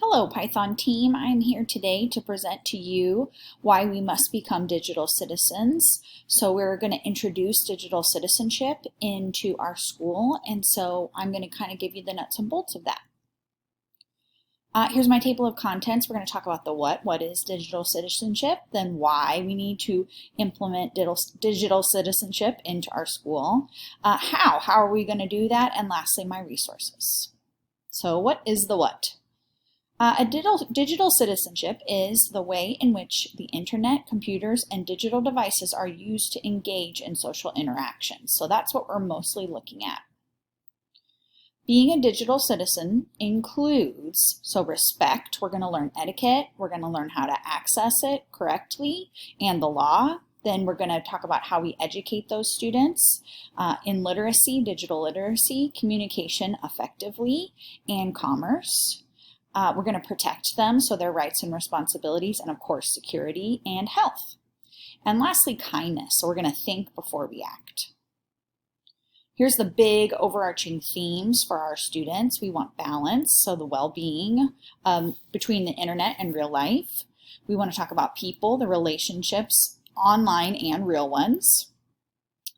Hello Python team, I'm here today to present to you why we must become digital citizens. So we're going to introduce digital citizenship into our school, and so I'm going to kind of give you the nuts and bolts of that. Here's my table of contents. We're going to talk about the what is digital citizenship, then why we need to implement digital citizenship into our school, how are we going to do that, and lastly my resources. So what is the what? A digital citizenship is the way in which the internet, computers, and digital devices are used to engage in social interactions. So that's what we're mostly looking at. Being a digital citizen includes, respect, we're going to learn etiquette, we're going to learn how to access it correctly, and the law. Then we're going to talk about how we educate those students in literacy, digital literacy, communication effectively, and commerce. We're going to protect them, so their rights and responsibilities, and of course security and health. And lastly, kindness. So we're going to think before we act. Here's the big overarching themes for our students. We want balance, so the well-being between the internet and real life. We want to talk about people, the relationships, online and real ones.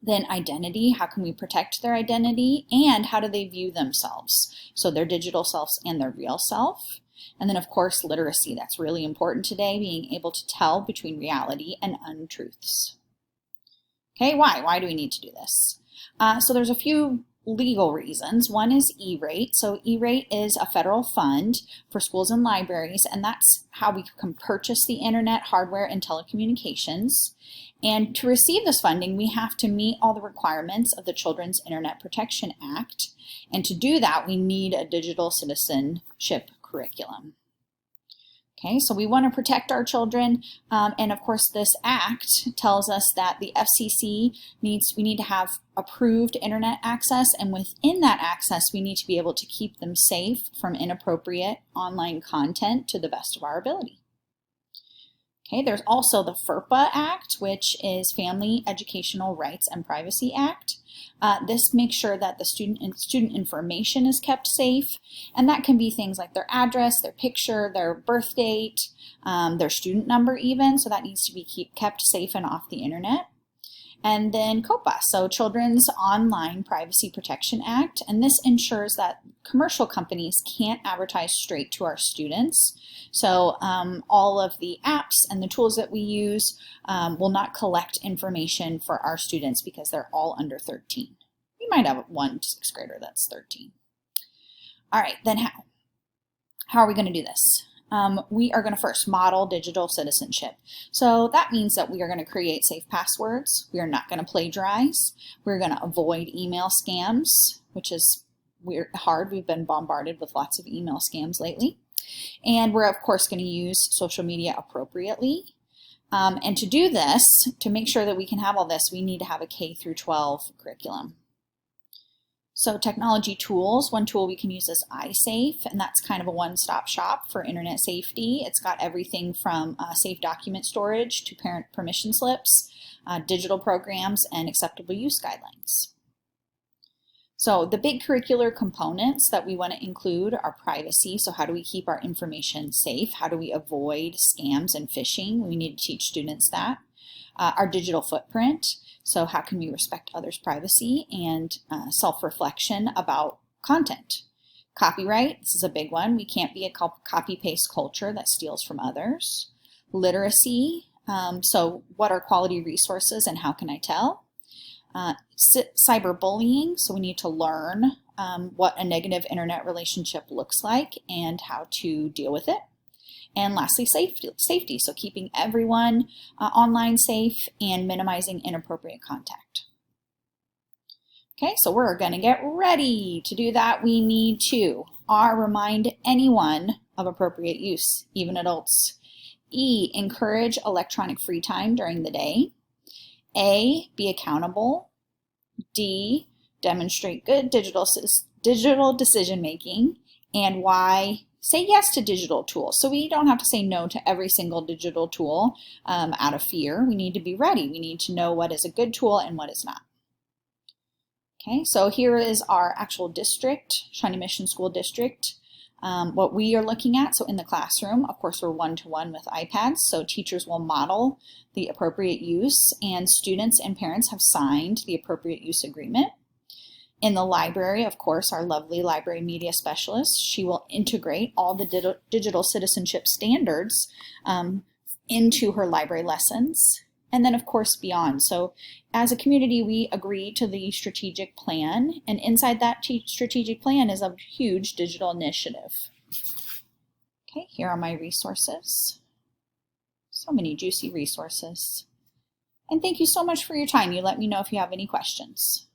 Then identity, how can we protect their identity, and how do they view themselves? So their digital selves and their real self. And then of course literacy, that's really important today, being able to tell between reality and untruths. Okay, why do we need to do this? So there's a few legal reasons. One is E-rate. So E-rate is a federal fund for schools and libraries, and that's how we can purchase the internet, hardware, and telecommunications. And to receive this funding, we have to meet all the requirements of the Children's Internet Protection Act. And to do that, we need a digital citizenship curriculum. Okay, so we want to protect our children, and of course this act tells us that the FCC we need to have approved internet access, and within that access we need to be able to keep them safe from inappropriate online content to the best of our ability. Okay, there's also the FERPA Act, which is Family Educational Rights and Privacy Act. This makes sure that the student information is kept safe, and that can be things like their address, their picture, their birth date, their student number even, so that needs to be kept safe and off the internet. And then COPPA, so Children's Online Privacy Protection Act, and this ensures that commercial companies can't advertise straight to our students. So all of the apps and the tools that we use will not collect information for our students because they're all under 13. We might have one 6th grader that's 13. All right, then how? How are we going to do this? We are going to first model digital citizenship. So that means that we are going to create safe passwords. We are not going to plagiarize. We're going to avoid email scams, which is hard. We've been bombarded with lots of email scams lately. And we're of course going to use social media appropriately. And to do this, to make sure that we can have all this, we need to have a K through 12 curriculum. So technology tools, one tool we can use is iSafe, and that's kind of a one-stop shop for internet safety. It's got everything from safe document storage to parent permission slips, digital programs, and acceptable use guidelines. So the big curricular components that we want to include are privacy. So how do we keep our information safe? How do we avoid scams and phishing? We need to teach students that. Our digital footprint. So how can we respect others' privacy, and self-reflection about content. Copyright, this is a big one. We can't be a copy-paste culture that steals from others. Literacy, so what are quality resources and how can I tell? Cyberbullying, so we need to learn what a negative internet relationship looks like and how to deal with it. And lastly, safety, so keeping everyone online safe and minimizing inappropriate contact. Okay, so we're going to get ready. To do that, we need to remind anyone of appropriate use, even adults. E, encourage electronic free time during the day. A, be accountable. D, demonstrate good digital decision making. And Y, say yes to digital tools. So we don't have to say no to every single digital tool out of fear. We need to be ready. We need to know what is a good tool and what is not. Okay, so here is our actual district, Shawnee Mission School District. what we are looking at, so in the classroom, of course, we're one-to-one with iPads, so teachers will model the appropriate use, and students and parents have signed the appropriate use agreement. In the library, of course, our lovely library media specialist, she will integrate all the digital citizenship standards into her library lessons. And then, of course, beyond. So as a community, we agree to the strategic plan, and inside that strategic plan is a huge digital initiative. Okay, here are my resources. So many juicy resources. And thank you so much for your time. You let me know if you have any questions.